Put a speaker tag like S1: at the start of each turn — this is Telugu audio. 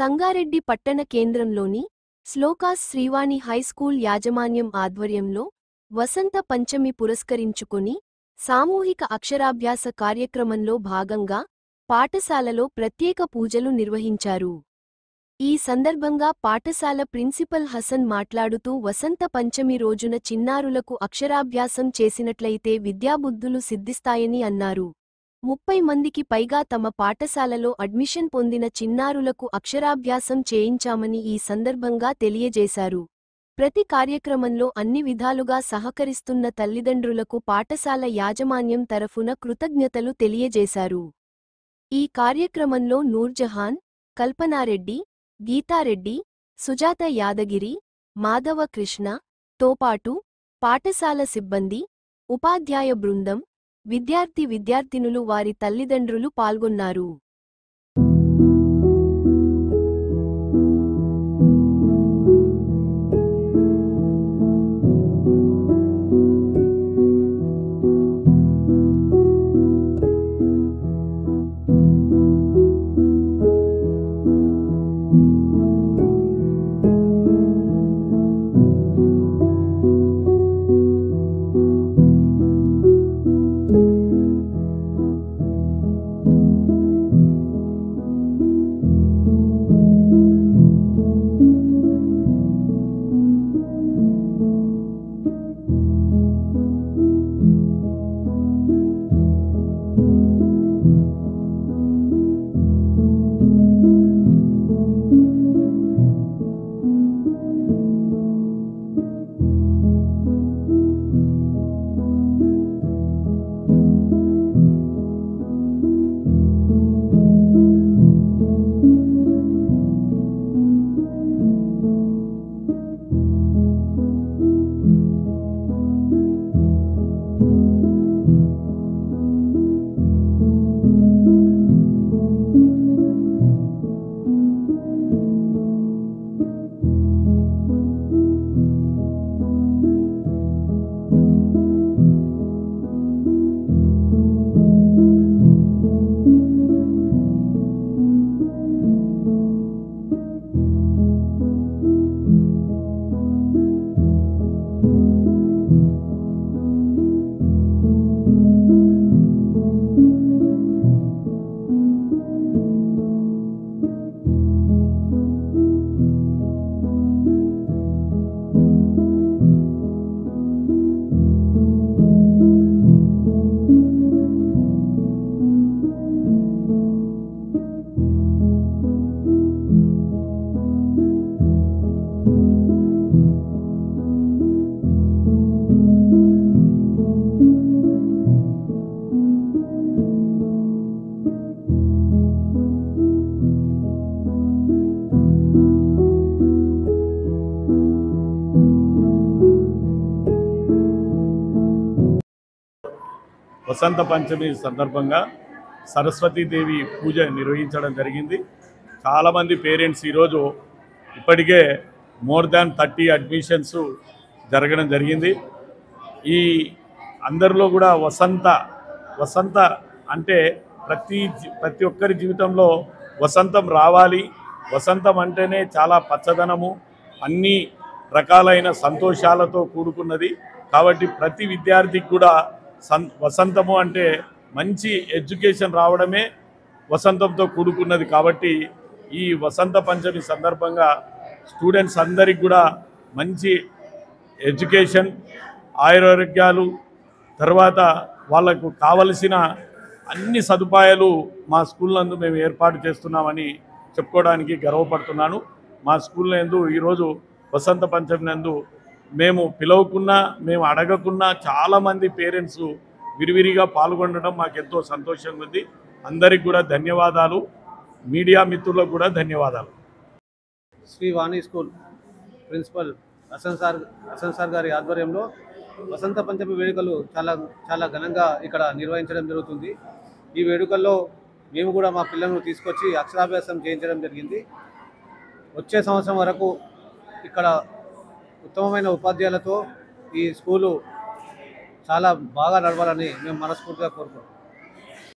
S1: సంగారెడ్డి పట్టణ కేంద్రంలోని శ్లోకాస్ శ్రీవాణి హైస్కూల్ యాజమాన్యం ఆధ్వర్యంలో వసంత పంచమి పురస్కరించుకొని సామూహిక అక్షరాభ్యాస కార్యక్రమంలో భాగంగా పాఠశాలలో ప్రత్యేక పూజలు నిర్వహించారు. ఈ సందర్భంగా పాఠశాల ప్రిన్సిపల్ హసన్ మాట్లాడుతూ వసంత పంచమి రోజున చిన్నారులకు అక్షరాభ్యాసం చేసినట్లయితే విద్యాబుద్ధులు సిద్ధిస్తాయని అన్నారు. 30 మందికి పైగా తమ పాఠశాలలో అడ్మిషన్ పొందిన చిన్నారులకు అక్షరాభ్యాసం చేయించామని ఈ సందర్భంగా తెలియజేశారు. ప్రతి కార్యక్రమంలో అన్ని విధాలుగా సహకరిస్తున్న తల్లిదండ్రులకు పాఠశాల యాజమాన్యం తరఫున కృతజ్ఞతలు తెలియజేశారు. ఈ కార్యక్రమంలో నూర్జహాన్, కల్పనారెడ్డి, గీతారెడ్డి, సుజాత యాదగిరి, మాధవ కృష్ణ తోపాటు పాఠశాల సిబ్బంది, ఉపాధ్యాయ బృందం, విద్యార్థినులు వారి తల్లిదండ్రులు పాల్గొన్నారు.
S2: వసంత పంచమి సందర్భంగా సరస్వతీదేవి పూజ నిర్వహించడం జరిగింది. చాలామంది పేరెంట్స్ ఈరోజు ఇప్పటికే మోర్ దాన్ 30 అడ్మిషన్స్ జరగడం జరిగింది. ఈ అందరిలో కూడా వసంత అంటే ప్రతి ఒక్కరి జీవితంలో వసంతం రావాలి. వసంతం అంటేనే చాలా పచ్చదనము, అన్ని రకాలైన సంతోషాలతో కూడుకున్నది. కాబట్టి ప్రతి విద్యార్థికి కూడా వసంతము అంటే మంచి ఎడ్యుకేషన్ రావడమే వసంతంతో కూడుకున్నది. కాబట్టి ఈ వసంత పంచమి సందర్భంగా స్టూడెంట్స్ అందరికి కూడా మంచి ఎడ్యుకేషన్, ఆయురారోగ్యాలు, తర్వాత వాళ్ళకు కావలసిన అన్ని సదుపాయాలు మా స్కూల్ నందు మేము ఏర్పాటు చేస్తున్నామని చెప్పుకోవడానికి గర్వపడుతున్నాను. మా స్కూల్ నందు ఈరోజు వసంత పంచమి నందు మేము పిలవకున్నా, మేము అడగకున్నా చాలామంది పేరెంట్స్ విరివిరిగా పాల్గొనడం మాకెంతో సంతోషంగా ఉంది. అందరికి కూడా ధన్యవాదాలు. మీడియా మిత్రులకు కూడా ధన్యవాదాలు.
S3: Srivani school principal Hasan sir గారి ఆధ్వర్యంలో వసంత పంచమి వేడుకలు చాలా ఘనంగా ఇక్కడ నిర్వహించడం జరుగుతుంది. ఈ వేడుకల్లో మేము కూడా మా పిల్లలను తీసుకొచ్చి అక్షరాభ్యాసం చేయించడం జరిగింది. వచ్చే సంవత్సరం వరకు ఇక్కడ ఉత్తమమైన ఉపాధ్యాయులతో ఈ స్కూలు చాలా బాగా నడవాలని మేము మనస్ఫూర్తిగా కోరుకుంటున్నాం.